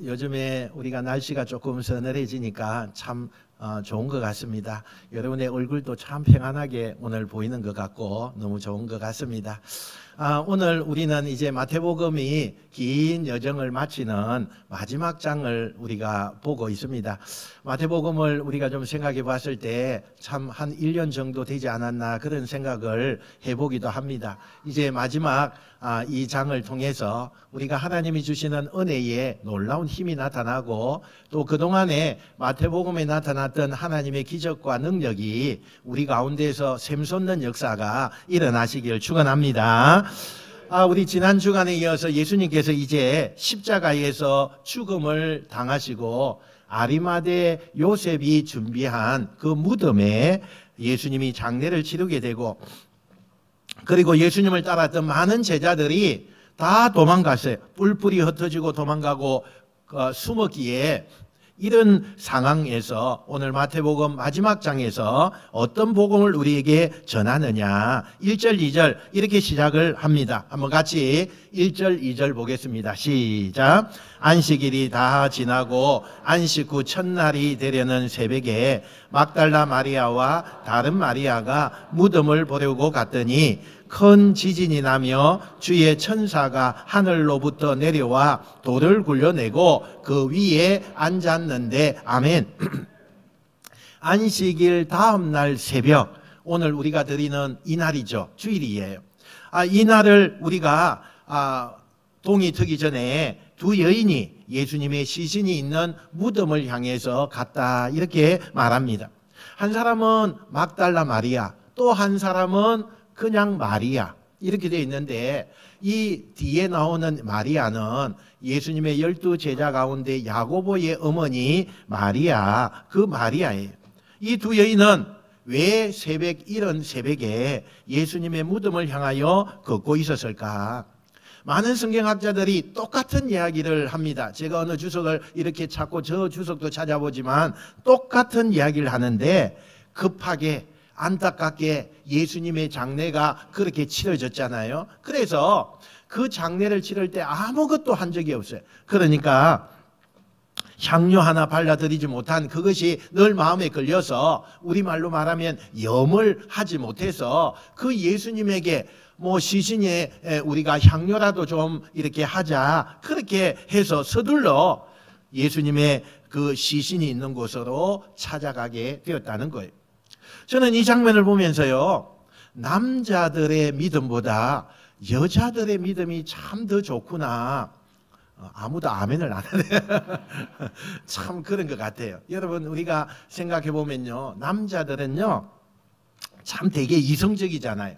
요즘에 우리가 날씨가 조금 서늘해지니까 참 좋은 것 같습니다. 여러분의 얼굴도 참 평안하게 오늘 보이는 것 같고 너무 좋은 것 같습니다. 오늘 우리는 이제 마태복음이 긴 여정을 마치는 마지막 장을 우리가 보고 있습니다. 마태복음을 우리가 좀 생각해 봤을 때 참 한 1년 정도 되지 않았나 그런 생각을 해보기도 합니다. 이제 마지막 이 장을 통해서 우리가 하나님이 주시는 은혜에 놀라운 힘이 나타나고 또 그동안에 마태복음에 나타났던 하나님의 기적과 능력이 우리 가운데서 샘솟는 역사가 일어나시길 축원합니다. 우리 지난 주간에 이어서 예수님께서 이제 십자가에서 죽음을 당하시고 아리마대 요셉이 준비한 그 무덤에 예수님이 장례를 치르게 되고, 그리고 예수님을 따랐던 많은 제자들이 다 도망갔어요. 뿔뿔이 흩어지고 도망가고 숨었기에 이런 상황에서 오늘 마태복음 마지막 장에서 어떤 복음을 우리에게 전하느냐, 1절 2절 이렇게 시작을 합니다. 한번 같이 1절 2절 보겠습니다. 시작. 안식일이 다 지나고 안식 후 첫날이 되려는 새벽에 막달라 마리아와 다른 마리아가 무덤을 보려고 갔더니 큰 지진이 나며 주의 천사가 하늘로부터 내려와 돌을 굴려내고 그 위에 앉았는데, 아멘. 안식일 다음 날 새벽, 오늘 우리가 드리는 이날이죠. 주일이에요. 이날을 우리가 동이 트기 전에 두 여인이 예수님의 시신이 있는 무덤을 향해서 갔다 이렇게 말합니다. 한 사람은 막달라 마리아, 또 한 사람은 그냥 마리아 이렇게 되어 있는데, 이 뒤에 나오는 마리아는 예수님의 12 제자 가운데 야고보의 어머니 마리아, 그 마리아예요. 이 두 여인은 왜 이런 새벽에 예수님의 무덤을 향하여 걷고 있었을까? 많은 성경학자들이 똑같은 이야기를 합니다. 제가 어느 주석을 이렇게 찾고 저 주석도 찾아보지만 똑같은 이야기를 하는데, 급하게 안타깝게 예수님의 장례가 그렇게 치러졌잖아요. 그래서 그 장례를 치를 때 아무것도 한 적이 없어요. 그러니까 향료 하나 발라드리지 못한 그것이 늘 마음에 걸려서, 우리말로 말하면 염을 하지 못해서 그 예수님에게 시신에 우리가 향료라도 좀 이렇게 하자, 그렇게 해서 서둘러 예수님의 그 시신이 있는 곳으로 찾아가게 되었다는 거예요. 저는 이 장면을 보면서요, 남자들의 믿음보다 여자들의 믿음이 참 더 좋구나. 아무도 아멘을 안 하네. 참 그런 것 같아요. 여러분, 우리가 생각해 보면요, 남자들은요 참 되게 이성적이잖아요.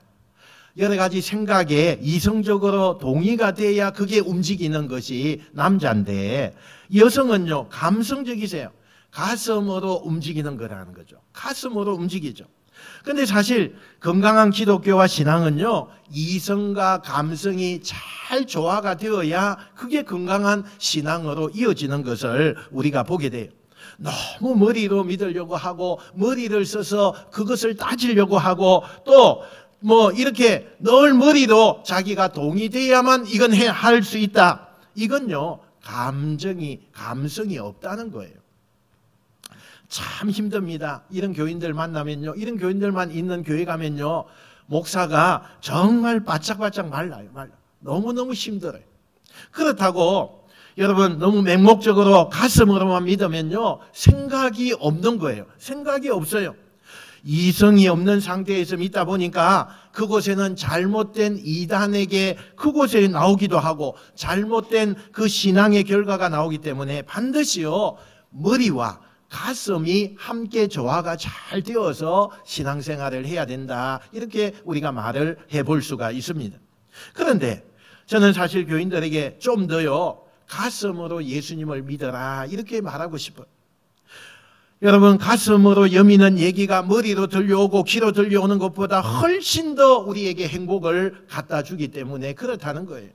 여러 가지 생각에 이성적으로 동의가 돼야 그게 움직이는 것이 남자인데, 여성은요 감성적이세요. 가슴으로 움직이는 거라는 거죠. 가슴으로 움직이죠. 근데 사실 건강한 기독교와 신앙은요, 이성과 감성이 잘 조화가 되어야 그게 건강한 신앙으로 이어지는 것을 우리가 보게 돼요. 너무 머리로 믿으려고 하고 머리를 써서 그것을 따지려고 하고 또 이렇게 늘 머리로 자기가 동의돼야만 이건 할 수 있다. 이건요 감성이 없다는 거예요. 참 힘듭니다. 이런 교인들 만나면요, 이런 교인들만 있는 교회 가면요, 목사가 정말 바짝바짝 말라요. 너무너무 힘들어요. 그렇다고 여러분 너무 맹목적으로 가슴으로만 믿으면요 생각이 없는 거예요. 생각이 없어요. 이성이 없는 상태에서 믿다 보니까 그곳에는 잘못된 이단에게 그곳에 나오기도 하고 잘못된 그 신앙의 결과가 나오기 때문에 반드시요 머리와 가슴이 함께 조화가 잘 되어서 신앙생활을 해야 된다, 이렇게 우리가 말을 해볼 수가 있습니다. 그런데 저는 사실 교인들에게 좀 더요 가슴으로 예수님을 믿어라 이렇게 말하고 싶어요. 여러분, 가슴으로 여미는 얘기가 머리로 들려오고 귀로 들려오는 것보다 훨씬 더 우리에게 행복을 갖다 주기 때문에 그렇다는 거예요.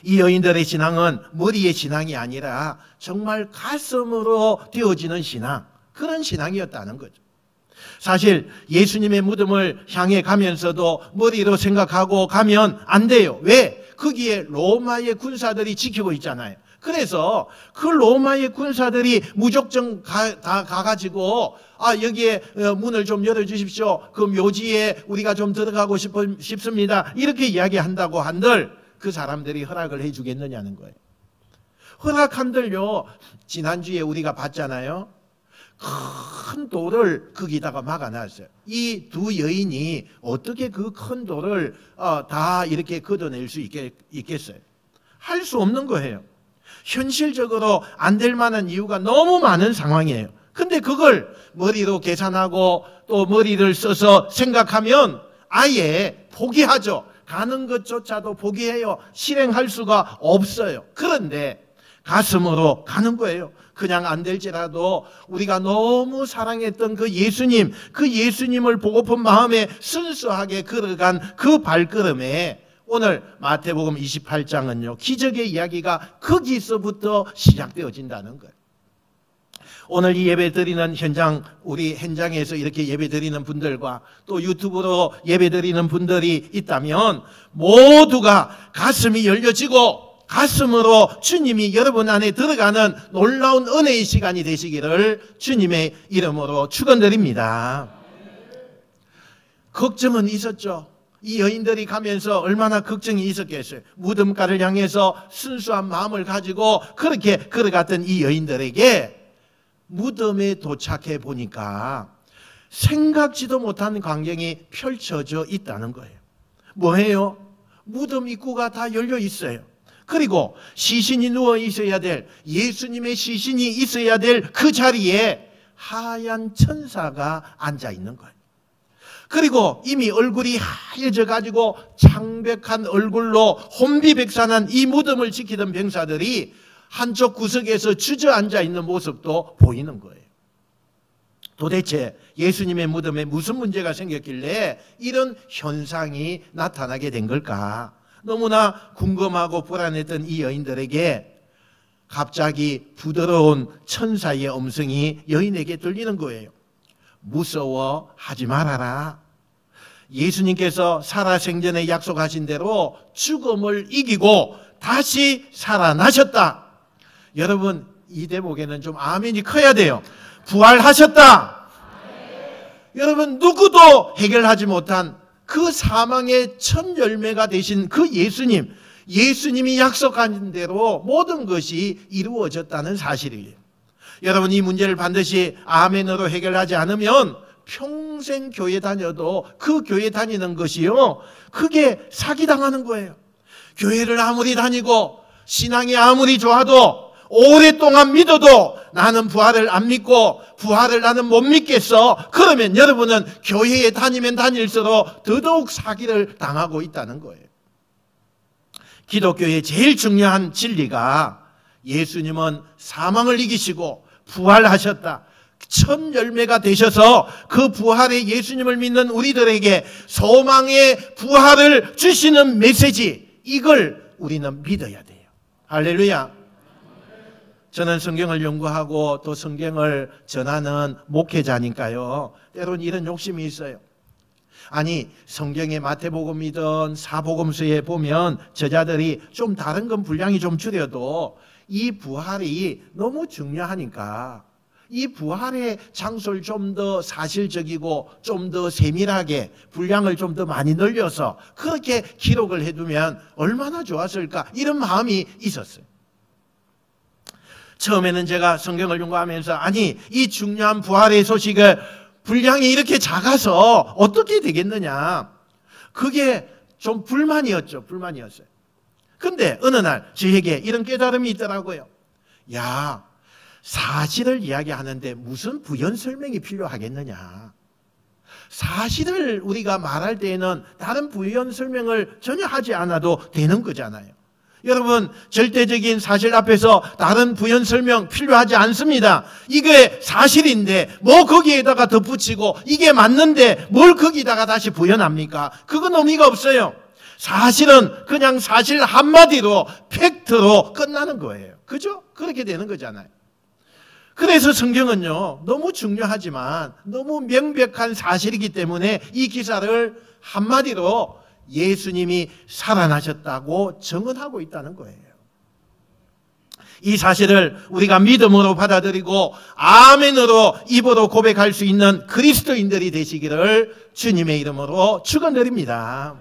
이 여인들의 신앙은 머리의 신앙이 아니라 정말 가슴으로 되어지는 신앙, 그런 신앙이었다는 거죠. 사실 예수님의 무덤을 향해 가면서도 머리로 생각하고 가면 안 돼요. 왜? 거기에 로마의 군사들이 지키고 있잖아요. 그래서 그 로마의 군사들이 무작정 다 가가지고 여기에 문을 좀 열어주십시오. 그 묘지에 우리가 좀 들어가고 싶습니다. 이렇게 이야기한다고 한들 그 사람들이 허락을 해주겠느냐는 거예요. 허락한들요. 지난주에 우리가 봤잖아요. 큰 돌을 거기다가 막아놨어요. 이 두 여인이 어떻게 그 큰 돌을 다 이렇게 걷어낼 수 있겠어요? 할 수 없는 거예요. 현실적으로 안 될 만한 이유가 너무 많은 상황이에요. 근데 그걸 머리로 계산하고 또 머리를 써서 생각하면 아예 포기하죠. 가는 것조차도 포기해요. 실행할 수가 없어요. 그런데 가슴으로 가는 거예요. 그냥 안 될지라도 우리가 너무 사랑했던 그 예수님을 보고픈 마음에 순수하게 걸어간 그 발걸음에 오늘 마태복음 28장은요, 기적의 이야기가 거기서부터 시작되어진다는 거예요. 오늘 이 예배 드리는 우리 현장에서 이렇게 예배 드리는 분들과 또 유튜브로 예배 드리는 분들이 있다면 모두가 가슴이 열려지고 가슴으로 주님이 여러분 안에 들어가는 놀라운 은혜의 시간이 되시기를 주님의 이름으로 축원드립니다. 걱정은 있었죠. 이 여인들이 가면서 얼마나 걱정이 있었겠어요. 무덤가를 향해서 순수한 마음을 가지고 그렇게 걸어갔던 이 여인들에게 무덤에 도착해 보니까 생각지도 못한 광경이 펼쳐져 있다는 거예요. 뭐예요? 무덤 입구가 다 열려 있어요. 그리고 시신이 누워 있어야 될, 예수님의 시신이 있어야 될 그 자리에 하얀 천사가 앉아 있는 거예요. 그리고 이미 얼굴이 하얘져 가지고 창백한 얼굴로 혼비백산한 이 무덤을 지키던 병사들이 한쪽 구석에서 주저앉아 있는 모습도 보이는 거예요. 도대체 예수님의 무덤에 무슨 문제가 생겼길래 이런 현상이 나타나게 된 걸까? 너무나 궁금하고 불안했던 이 여인들에게 갑자기 부드러운 천사의 음성이 여인에게 들리는 거예요. 무서워하지 말아라. 예수님께서 살아생전에 약속하신 대로 죽음을 이기고 다시 살아나셨다. 여러분, 이 대목에는 좀 아멘이 커야 돼요. 부활하셨다. 여러분, 누구도 해결하지 못한 그 사망의 첫 열매가 되신 그 예수님이 약속한 대로 모든 것이 이루어졌다는 사실이에요. 여러분, 이 문제를 반드시 아멘으로 해결하지 않으면 평생 교회 다녀도 그 교회 다니는 것이요, 그게 사기당하는 거예요. 교회를 아무리 다니고 신앙이 아무리 좋아도 오랫동안 믿어도 나는 부활을 안 믿고 부활을 나는 못 믿겠어. 그러면 여러분은 교회에 다니면 다닐수록 더더욱 사기를 당하고 있다는 거예요. 기독교의 제일 중요한 진리가 예수님은 사망을 이기시고 부활하셨다. 첫 열매가 되셔서 그 부활의 예수님을 믿는 우리들에게 소망의 부활을 주시는 메시지, 이걸 우리는 믿어야 돼요. 할렐루야. 저는 성경을 연구하고 또 성경을 전하는 목회자니까요, 때론 이런 욕심이 있어요. 아니, 성경의 마태복음이든 사복음서에 보면 저자들이 좀 다른 건 분량이 좀 줄여도 이 부활이 너무 중요하니까 이 부활의 장소를 좀 더 사실적이고 좀 더 세밀하게 분량을 좀 더 많이 늘려서 그렇게 기록을 해두면 얼마나 좋았을까, 이런 마음이 있었어요. 처음에는 제가 성경을 연구하면서 아니, 이 중요한 부활의 소식을 분량이 이렇게 작아서 어떻게 되겠느냐, 그게 좀 불만이었어요. 근데 어느 날 저에게 이런 깨달음이 있더라고요. 야, 사실을 이야기하는데 무슨 부연 설명이 필요하겠느냐. 사실을 우리가 말할 때에는 다른 부연 설명을 전혀 하지 않아도 되는 거잖아요. 여러분, 절대적인 사실 앞에서 다른 부연 설명 필요하지 않습니다. 이게 사실인데 뭐 거기에다가 덧붙이고 이게 맞는데 뭘 거기다가 다시 부연합니까? 그건 의미가 없어요. 사실은 그냥 사실 한마디로 팩트로 끝나는 거예요. 그죠? 그렇게 되는 거잖아요. 그래서 성경은요, 너무 중요하지만 너무 명백한 사실이기 때문에 이 기사를 한마디로 예수님이 살아나셨다고 증언하고 있다는 거예요. 이 사실을 우리가 믿음으로 받아들이고 아멘으로 입으로 고백할 수 있는 그리스도인들이 되시기를 주님의 이름으로 축원드립니다.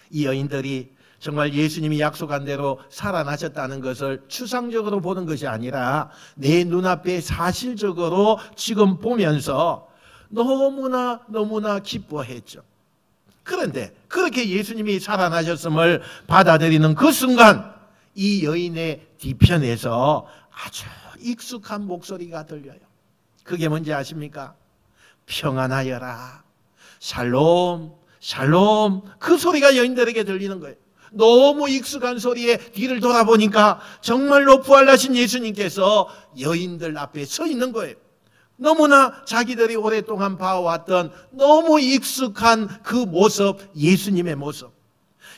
이 여인들이 정말 예수님이 약속한 대로 살아나셨다는 것을 추상적으로 보는 것이 아니라 내 눈앞에 사실적으로 지금 보면서 너무나 기뻐했죠. 그런데 그렇게 예수님이 살아나셨음을 받아들이는 그 순간 이 여인의 뒤편에서 아주 익숙한 목소리가 들려요. 그게 뭔지 아십니까? 평안하여라, 샬롬, 샬롬. 그 소리가 여인들에게 들리는 거예요. 너무 익숙한 소리에 뒤를 돌아보니까 정말로 부활하신 예수님께서 여인들 앞에 서 있는 거예요. 너무나 자기들이 오랫동안 봐왔던 너무 익숙한 그 모습, 예수님의 모습.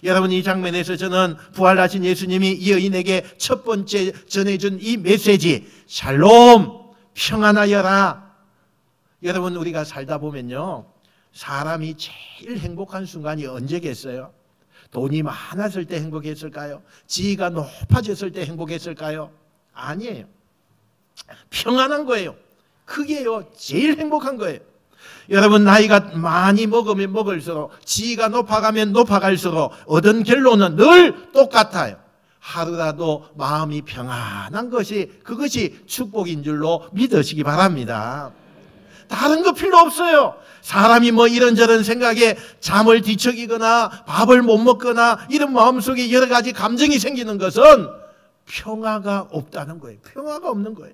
여러분, 이 장면에서 저는 부활하신 예수님이 이 여인에게 첫 번째 전해준 이 메시지, 샬롬, 평안하여라. 여러분, 우리가 살다 보면요, 사람이 제일 행복한 순간이 언제겠어요? 돈이 많았을 때 행복했을까요? 지위가 높아졌을 때 행복했을까요? 아니에요. 평안한 거예요. 그게요, 제일 행복한 거예요. 여러분, 나이가 많이 먹으면 먹을수록, 지위가 높아가면 높아갈수록 얻은 결론은 늘 똑같아요. 하루라도 마음이 평안한 것이, 그것이 축복인 줄로 믿으시기 바랍니다. 다른 거 필요 없어요. 사람이 뭐 이런저런 생각에 잠을 뒤척이거나 밥을 못 먹거나 이런 마음속에 여러 가지 감정이 생기는 것은 평화가 없다는 거예요. 평화가 없는 거예요.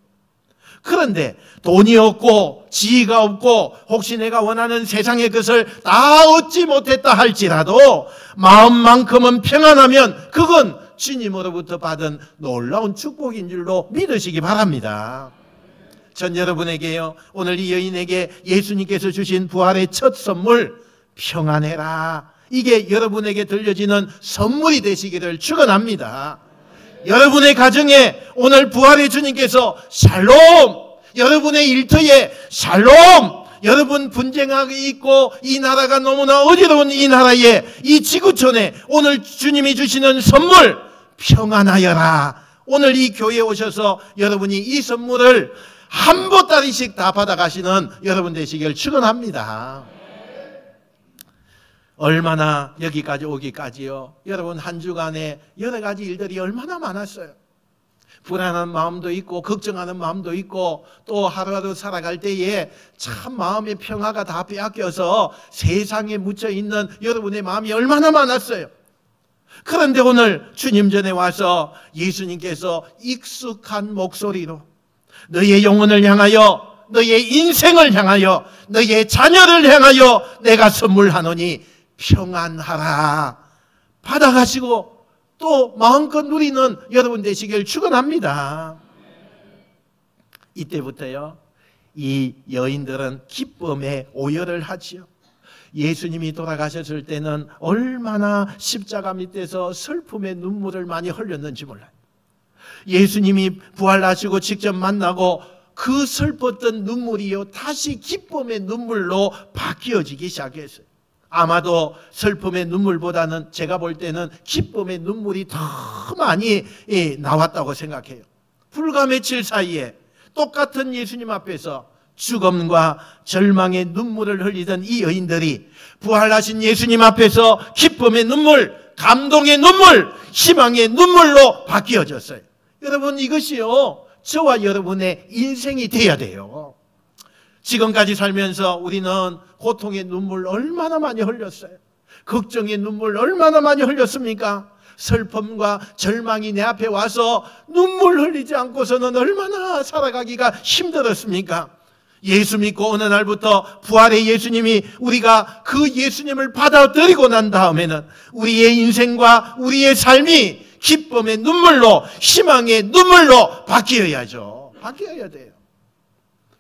그런데 돈이 없고 지위가 없고 혹시 내가 원하는 세상의 것을 다 얻지 못했다 할지라도 마음만큼은 평안하면 그건 주님으로부터 받은 놀라운 축복인 줄로 믿으시기 바랍니다. 전 여러분에게요, 오늘 이 여인에게 예수님께서 주신 부활의 첫 선물, 평안해라. 이게 여러분에게 들려지는 선물이 되시기를 축원합니다. 여러분의 가정에 오늘 부활의 주님께서 샬롬, 여러분의 일터에 샬롬, 여러분 분쟁하고 있고 이 나라가 너무나 어지러운 이 나라에, 이 지구촌에 오늘 주님이 주시는 선물, 평안하여라. 오늘 이 교회에 오셔서 여러분이 이 선물을 한 보따리씩 다 받아가시는 여러분 되시길 축원합니다. 얼마나 여기까지 오기까지요, 여러분 한 주간에 여러 가지 일들이 얼마나 많았어요. 불안한 마음도 있고 걱정하는 마음도 있고 또 하루하루 살아갈 때에 참 마음의 평화가 다 빼앗겨서 세상에 묻혀있는 여러분의 마음이 얼마나 많았어요. 그런데 오늘 주님 전에 와서 예수님께서 익숙한 목소리로 너의 영혼을 향하여, 너의 인생을 향하여, 너의 자녀를 향하여 내가 선물하노니 평안하라. 받아가시고 또 마음껏 누리는 여러분 되시길 축원합니다. 이때부터요, 이 여인들은 기쁨에 오열을 하지요. 예수님이 돌아가셨을 때는 얼마나 십자가 밑에서 슬픔의 눈물을 많이 흘렸는지 몰라요. 예수님이 부활하시고 직접 만나고 그 슬펐던 눈물이요, 다시 기쁨의 눈물로 바뀌어지기 시작했어요. 아마도 슬픔의 눈물보다는 제가 볼 때는 기쁨의 눈물이 더 많이 나왔다고 생각해요. 불과 며칠 사이에 똑같은 예수님 앞에서 죽음과 절망의 눈물을 흘리던 이 여인들이 부활하신 예수님 앞에서 기쁨의 눈물, 감동의 눈물, 희망의 눈물로 바뀌어졌어요. 여러분, 이것이요, 저와 여러분의 인생이 돼야 돼요. 지금까지 살면서 우리는 고통의 눈물 얼마나 많이 흘렸어요. 걱정의 눈물 얼마나 많이 흘렸습니까? 슬픔과 절망이 내 앞에 와서 눈물 흘리지 않고서는 얼마나 살아가기가 힘들었습니까? 예수 믿고 어느 날부터 부활의 예수님이, 우리가 그 예수님을 받아들이고 난 다음에는 우리의 인생과 우리의 삶이 기쁨의 눈물로, 희망의 눈물로 바뀌어야죠. 바뀌어야 돼요.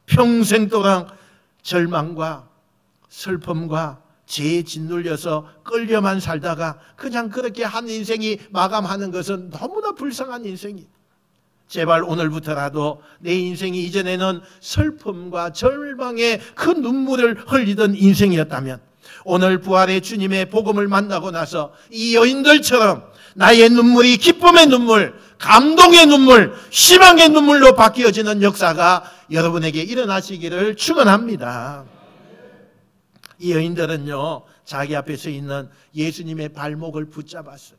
평생 동안 절망과 슬픔과 죄에 짓눌려서 끌려만 살다가 그냥 그렇게 한 인생이 마감하는 것은 너무나 불쌍한 인생이에요. 제발 오늘부터라도 내 인생이 이전에는 슬픔과 절망의 그 눈물을 흘리던 인생이었다면 오늘 부활의 주님의 복음을 만나고 나서 이 여인들처럼 나의 눈물이 기쁨의 눈물, 감동의 눈물, 희망의 눈물로 바뀌어지는 역사가 여러분에게 일어나시기를 축원합니다. 이 여인들은요, 자기 앞에 서 있는 예수님의 발목을 붙잡았어요.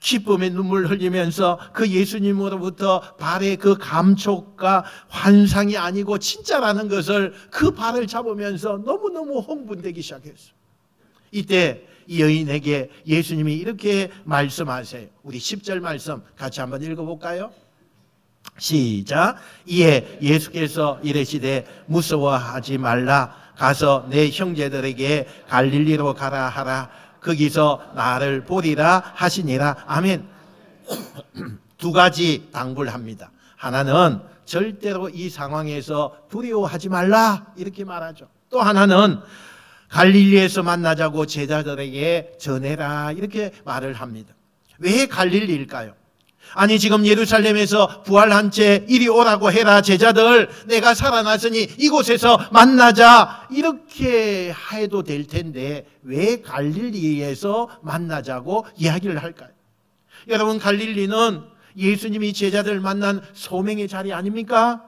기쁨의 눈물 흘리면서 그 예수님으로부터 발의 그 감촉과 환상이 아니고 진짜라는 것을 그 발을 잡으면서 너무너무 흥분되기 시작했어요. 이때 이 여인에게 예수님이 이렇게 말씀하세요. 우리 10절 말씀 같이 한번 읽어볼까요? 시작. 이에 예수께서 이르시되 무서워하지 말라. 가서 내 형제들에게 갈릴리로 가라 하라. 거기서 나를 보리라 하시니라. 아멘. 두 가지 당부를 합니다. 하나는 절대로 이 상황에서 두려워하지 말라 이렇게 말하죠. 또 하나는 갈릴리에서 만나자고 제자들에게 전해라 이렇게 말을 합니다. 왜 갈릴리일까요? 아니 지금 예루살렘에서 부활한 채 이리 오라고 해라 제자들, 내가 살아났으니 이곳에서 만나자 이렇게 해도 될 텐데 왜 갈릴리에서 만나자고 이야기를 할까요? 여러분, 갈릴리는 예수님이 제자들 만난 소명의 자리 아닙니까?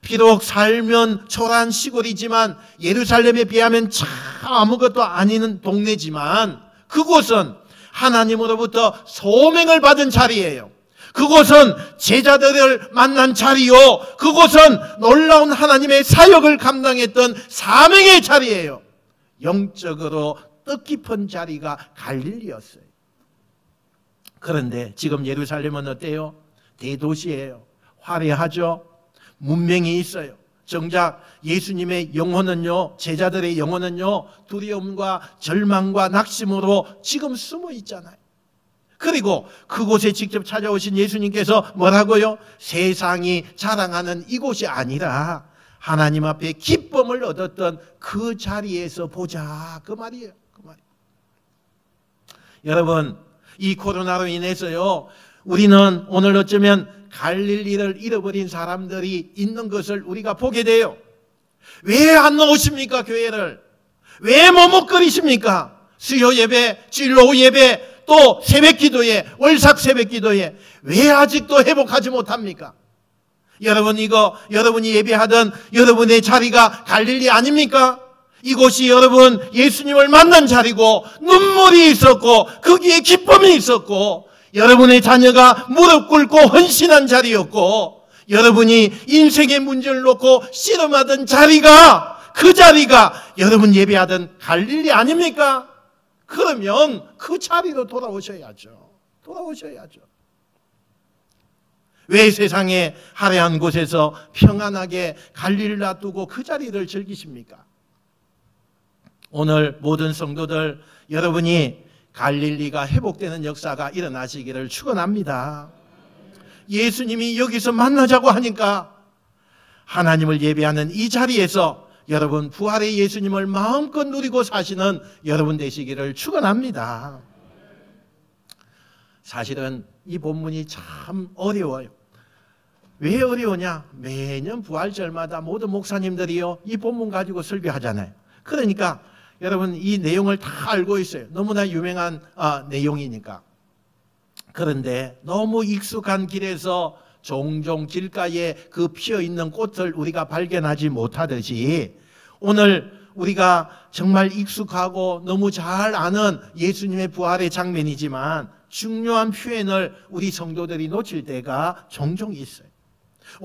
비록 살면 초라한 시골이지만 예루살렘에 비하면 참 아무것도 아닌 동네지만 그곳은 하나님으로부터 소명을 받은 자리예요. 그곳은 제자들을 만난 자리요, 그곳은 놀라운 하나님의 사역을 감당했던 사명의 자리예요. 영적으로 뜻깊은 자리가 갈릴리였어요. 그런데 지금 예루살렘은 어때요? 대도시예요. 화려하죠. 문명이 있어요. 정작 예수님의 영혼은요, 제자들의 영혼은요, 두려움과 절망과 낙심으로 지금 숨어 있잖아요. 그리고 그곳에 직접 찾아오신 예수님께서 뭐라고요? 세상이 자랑하는 이곳이 아니라 하나님 앞에 기쁨을 얻었던 그 자리에서 보자, 그 말이에요. 그 말이에요. 여러분, 이 코로나로 인해서요, 우리는 오늘 어쩌면 갈릴리를 잃어버린 사람들이 있는 것을 우리가 보게 돼요. 왜 안 나오십니까? 교회를 왜 머뭇거리십니까? 수요 예배, 진로 예배, 또 새벽기도에, 월삭 새벽기도에 왜 아직도 회복하지 못합니까? 여러분, 이거 여러분이 예배하던 여러분의 자리가 갈릴리 아닙니까? 이곳이 여러분 예수님을 만난 자리고 눈물이 있었고 거기에 기쁨이 있었고 여러분의 자녀가 무릎 꿇고 헌신한 자리였고 여러분이 인생의 문제를 놓고 씨름하던 자리가, 그 자리가 여러분 예배하던 갈릴리 아닙니까? 그러면 그 자리로 돌아오셔야죠. 돌아오셔야죠. 왜 세상의 화려한 곳에서 평안하게 갈릴리를 놔두고 그 자리를 즐기십니까? 오늘 모든 성도들, 여러분이 갈릴리가 회복되는 역사가 일어나시기를 축원합니다. 예수님이 여기서 만나자고 하니까 하나님을 예배하는 이 자리에서 여러분 부활의 예수님을 마음껏 누리고 사시는 여러분 되시기를 축원합니다. 사실은 이 본문이 참 어려워요. 왜 어려우냐? 매년 부활절마다 모든 목사님들이요 이 본문 가지고 설교하잖아요. 그러니까 여러분 이 내용을 다 알고 있어요. 너무나 유명한 내용이니까. 그런데 너무 익숙한 길에서 종종 길가에 그 피어있는 꽃을 우리가 발견하지 못하듯이 오늘 우리가 정말 익숙하고 너무 잘 아는 예수님의 부활의 장면이지만 중요한 표현을 우리 성도들이 놓칠 때가 종종 있어요.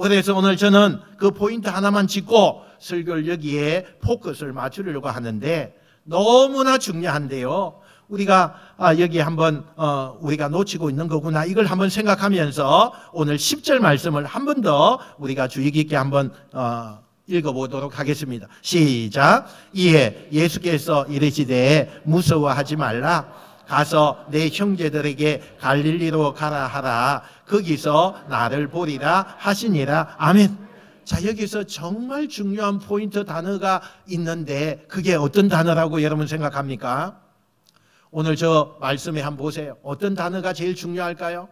그래서 오늘 저는 그 포인트 하나만 짚고 설교를 여기에 포커스를 맞추려고 하는데 너무나 중요한데요. 우리가 여기 한번 우리가 놓치고 있는 거구나 이걸 한번 생각하면서 오늘 10절 말씀을 한 번 더 우리가 주의 깊게 한번 읽어보도록 하겠습니다. 시작. 이에 예수께서 이르시되 무서워하지 말라. 가서 내 형제들에게 갈릴리로 가라 하라. 거기서 나를 보리라 하시니라. 아멘. 자, 여기서 정말 중요한 포인트 단어가 있는데 그게 어떤 단어라고 여러분 생각합니까? 오늘 저 말씀에 한번 보세요. 어떤 단어가 제일 중요할까요?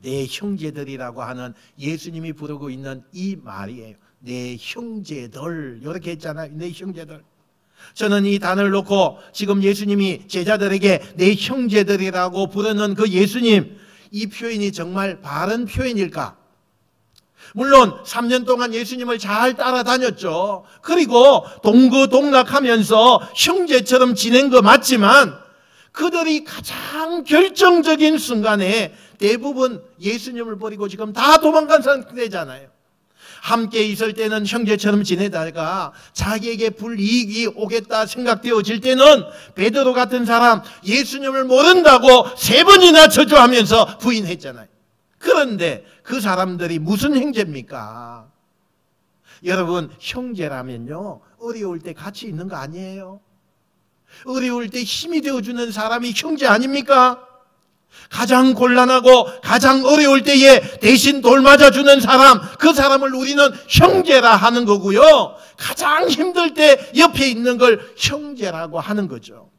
내 형제들이라고 하는 예수님이 부르고 있는 이 말이에요. 내 형제들 이렇게 했잖아요. 내 형제들. 저는 이 단어를 놓고 지금 예수님이 제자들에게 내 형제들이라고 부르는 그 예수님, 이 표현이 정말 바른 표현일까? 물론 3년 동안 예수님을 잘 따라다녔죠. 그리고 동거동락하면서 형제처럼 지낸 거 맞지만 그들이 가장 결정적인 순간에 대부분 예수님을 버리고 지금 다 도망간 상태잖아요. 함께 있을 때는 형제처럼 지내다가 자기에게 불이익이 오겠다 생각되어질 때는 베드로 같은 사람 예수님을 모른다고 3번이나 저주하면서 부인했잖아요. 그런데 그 사람들이 무슨 형제입니까? 여러분, 형제라면요 어려울 때 같이 있는 거 아니에요? 어려울 때 힘이 되어주는 사람이 형제 아닙니까? 가장 곤란하고 가장 어려울 때에 대신 돌맞아주는 사람, 그 사람을 우리는 형제라 하는 거고요, 가장 힘들 때 옆에 있는 걸 형제라고 하는 거죠.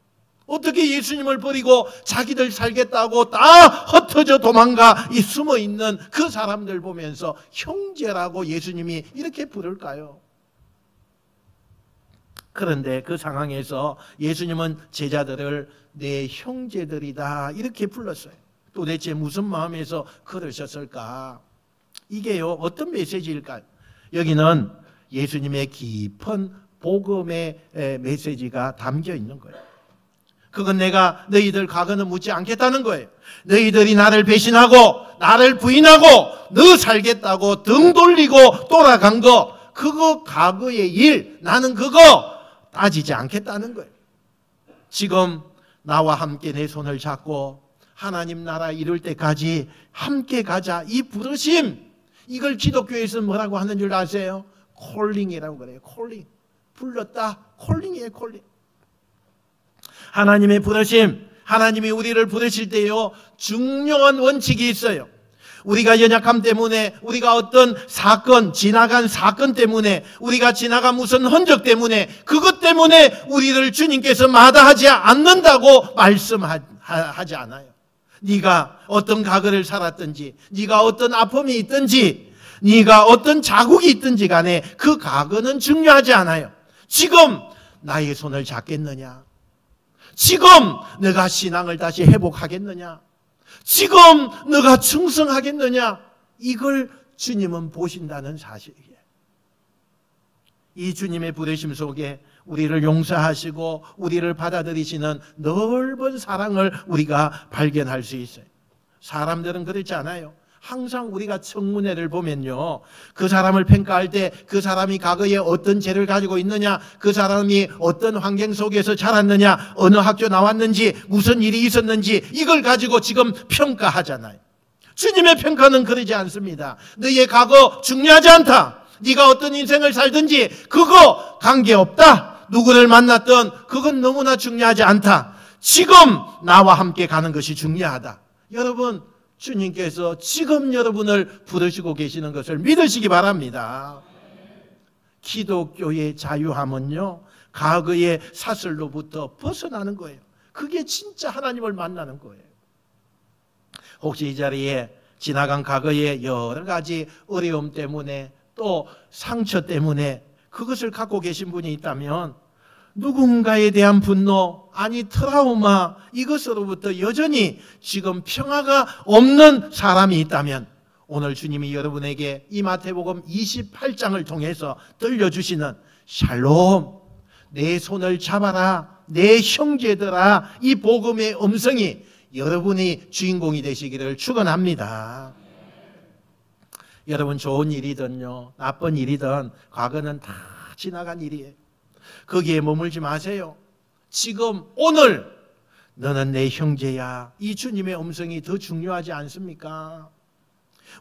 어떻게 예수님을 버리고 자기들 살겠다고 다 흩어져 도망가 숨어 있는 그 사람들 보면서 형제라고 예수님이 이렇게 부를까요? 그런데 그 상황에서 예수님은 제자들을 내 형제들이다 이렇게 불렀어요. 도대체 무슨 마음에서 그러셨을까? 이게요 어떤 메시지일까요? 여기는 예수님의 깊은 복음의 메시지가 담겨 있는 거예요. 그건 내가 너희들 과거는 묻지 않겠다는 거예요. 너희들이 나를 배신하고 나를 부인하고 너 살겠다고 등 돌리고 돌아간 거, 그거 과거의 일, 나는 그거 따지지 않겠다는 거예요. 지금 나와 함께 내 손을 잡고 하나님 나라 이룰 때까지 함께 가자, 이 부르심, 이걸 기독교에서 뭐라고 하는 줄 아세요? 콜링이라고 그래요. 콜링. 불렀다. 콜링이에요. 콜링. 하나님의 부르심, 하나님이 우리를 부르실 때요 중요한 원칙이 있어요. 우리가 연약함 때문에, 우리가 어떤 사건, 지나간 사건 때문에, 우리가 지나간 무슨 흔적 때문에, 그것 때문에 우리를 주님께서 마다하지 않는다고 말씀하지 않아요. 네가 어떤 과거를 살았든지, 네가 어떤 아픔이 있든지, 네가 어떤 자국이 있든지 간에 그 과거는 중요하지 않아요. 지금 나의 손을 잡겠느냐? 지금 너가 신앙을 다시 회복하겠느냐? 지금 너가 충성하겠느냐? 이걸 주님은 보신다는 사실이에요. 이 주님의 부르심 속에 우리를 용서하시고 우리를 받아들이시는 넓은 사랑을 우리가 발견할 수 있어요. 사람들은 그렇지 않아요. 항상 우리가 청문회를 보면요, 그 사람을 평가할 때 그 사람이 과거에 어떤 죄를 가지고 있느냐, 그 사람이 어떤 환경 속에서 자랐느냐, 어느 학교 나왔는지, 무슨 일이 있었는지, 이걸 가지고 지금 평가하잖아요. 주님의 평가는 그러지 않습니다. 너의 과거 중요하지 않다. 네가 어떤 인생을 살든지 그거 관계없다. 누구를 만났든 그건 너무나 중요하지 않다. 지금 나와 함께 가는 것이 중요하다. 여러분, 주님께서 지금 여러분을 부르시고 계시는 것을 믿으시기 바랍니다. 기독교의 자유함은요, 과거의 사슬로부터 벗어나는 거예요. 그게 진짜 하나님을 만나는 거예요. 혹시 이 자리에 지나간 과거의 여러 가지 어려움 때문에 또 상처 때문에 그것을 갖고 계신 분이 있다면, 누군가에 대한 분노, 아니 트라우마, 이것으로부터 여전히 지금 평화가 없는 사람이 있다면, 오늘 주님이 여러분에게 이 마태복음 28장을 통해서 들려주시는 샬롬, 내 손을 잡아라, 내 형제들아, 이 복음의 음성이 여러분이 주인공이 되시기를 축원합니다. 여러분, 좋은 일이든요 나쁜 일이든 과거는 다 지나간 일이에요. 거기에 머물지 마세요. 지금 오늘 너는 내 형제야, 이 주님의 음성이 더 중요하지 않습니까?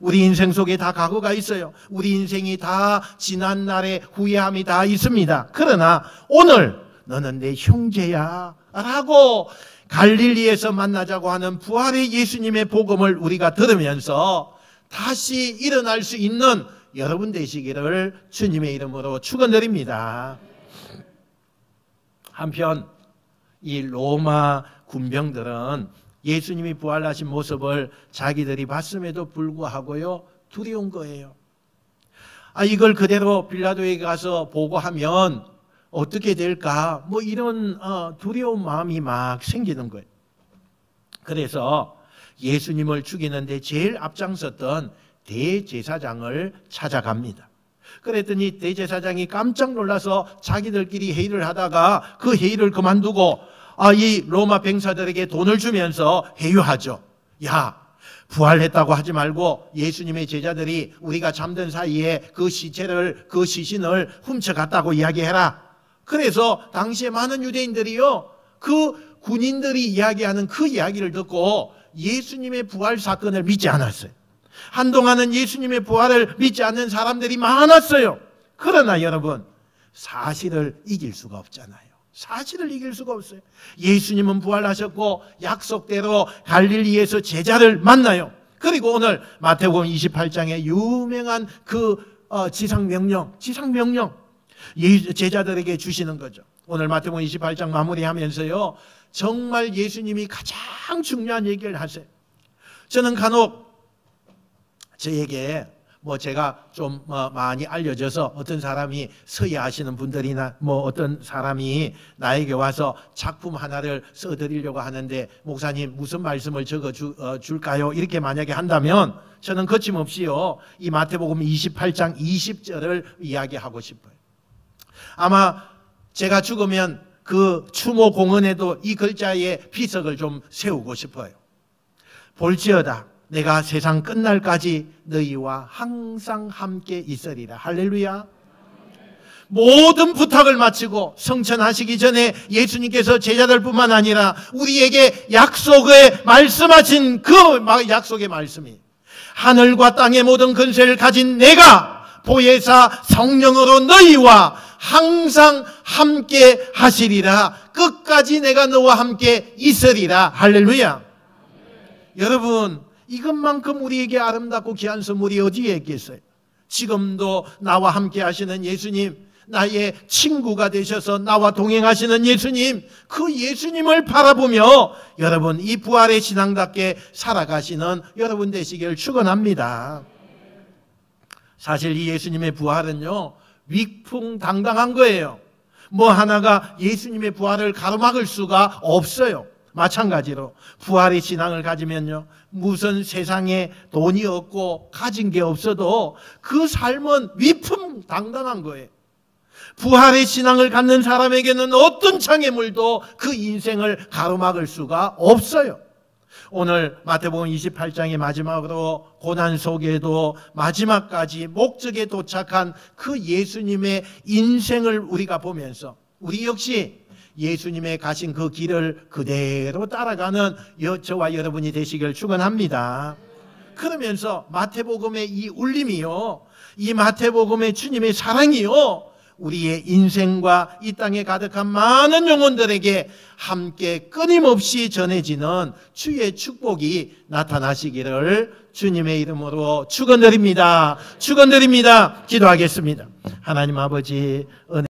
우리 인생 속에 다 과거가 있어요. 우리 인생이 다 지난 날의 후회함이 다 있습니다. 그러나 오늘 너는 내 형제야 라고 갈릴리에서 만나자고 하는 부활의 예수님의 복음을 우리가 들으면서 다시 일어날 수 있는 여러분 되시기를 주님의 이름으로 축원드립니다. 한편 이 로마 군병들은 예수님이 부활하신 모습을 자기들이 봤음에도 불구하고요 두려운 거예요. 이걸 그대로 빌라도에게 가서 보고하면 어떻게 될까, 이런 두려운 마음이 막 생기는 거예요. 그래서 예수님을 죽이는데 제일 앞장섰던 대제사장을 찾아갑니다. 그랬더니 대제사장이 깜짝 놀라서 자기들끼리 회의를 하다가 그 회의를 그만두고 이 로마 병사들에게 돈을 주면서 회유하죠. 야, 부활했다고 하지 말고 예수님의 제자들이 우리가 잠든 사이에 그 시신을 훔쳐갔다고 이야기해라. 그래서 당시에 많은 유대인들이요, 그 군인들이 이야기하는 그 이야기를 듣고 예수님의 부활 사건을 믿지 않았어요. 한동안은 예수님의 부활을 믿지 않는 사람들이 많았어요. 그러나 여러분, 사실을 이길 수가 없잖아요. 사실을 이길 수가 없어요. 예수님은 부활하셨고 약속대로 갈릴리에서 제자를 만나요. 그리고 오늘 마태복음 28장에 유명한 그 지상명령 제자들에게 주시는 거죠. 오늘 마태복음 28장 마무리하면서요, 정말 예수님이 가장 중요한 얘기를 하세요. 저는 간혹 저에게 제가 좀 많이 알려져서 어떤 사람이 서예 하시는 분들이나 어떤 사람이 나에게 와서 작품 하나를 써드리려고 하는데, 목사님 무슨 말씀을 적어 줄까요? 이렇게 만약에 한다면 저는 거침없이요, 이 마태복음 28장 20절을 이야기하고 싶어요. 아마 제가 죽으면 그 추모 공원에도 이 글자의 비석을 좀 세우고 싶어요. 볼지어다 내가 세상 끝날까지 너희와 항상 함께 있으리라. 할렐루야. 모든 부탁을 마치고 성천하시기 전에 예수님께서 제자들뿐만 아니라 우리에게 약속에 말씀하신 그 약속의 말씀이, 하늘과 땅의 모든 근세를 가진 내가 보혜사 성령으로 너희와 항상 함께 하시리라. 끝까지 내가 너와 함께 있으리라. 할렐루야. 여러분, 이것만큼 우리에게 아름답고 귀한 선물이 어디에 있겠어요? 지금도 나와 함께 하시는 예수님, 나의 친구가 되셔서 나와 동행하시는 예수님, 그 예수님을 바라보며 여러분 이 부활의 신앙답게 살아가시는 여러분 되시길 축원합니다. 사실 이 예수님의 부활은요, 위풍당당한 거예요. 하나가 예수님의 부활을 가로막을 수가 없어요. 마찬가지로 부활의 신앙을 가지면요, 무슨 세상에 돈이 없고 가진 게 없어도 그 삶은 위풍당당한 거예요. 부활의 신앙을 갖는 사람에게는 어떤 장애물도 그 인생을 가로막을 수가 없어요. 오늘 마태복음 28장의 마지막으로 고난 속에도 마지막까지 목적에 도착한 그 예수님의 인생을 우리가 보면서 우리 역시 예수님의 가신 그 길을 그대로 따라가는 저와 여러분이 되시길 축원합니다. 그러면서 마태복음의 이 울림이요, 이 마태복음의 주님의 사랑이요, 우리의 인생과 이 땅에 가득한 많은 영혼들에게 함께 끊임없이 전해지는 주의 축복이 나타나시기를 주님의 이름으로 축원드립니다. 축원드립니다. 기도하겠습니다. 하나님 아버지, 은혜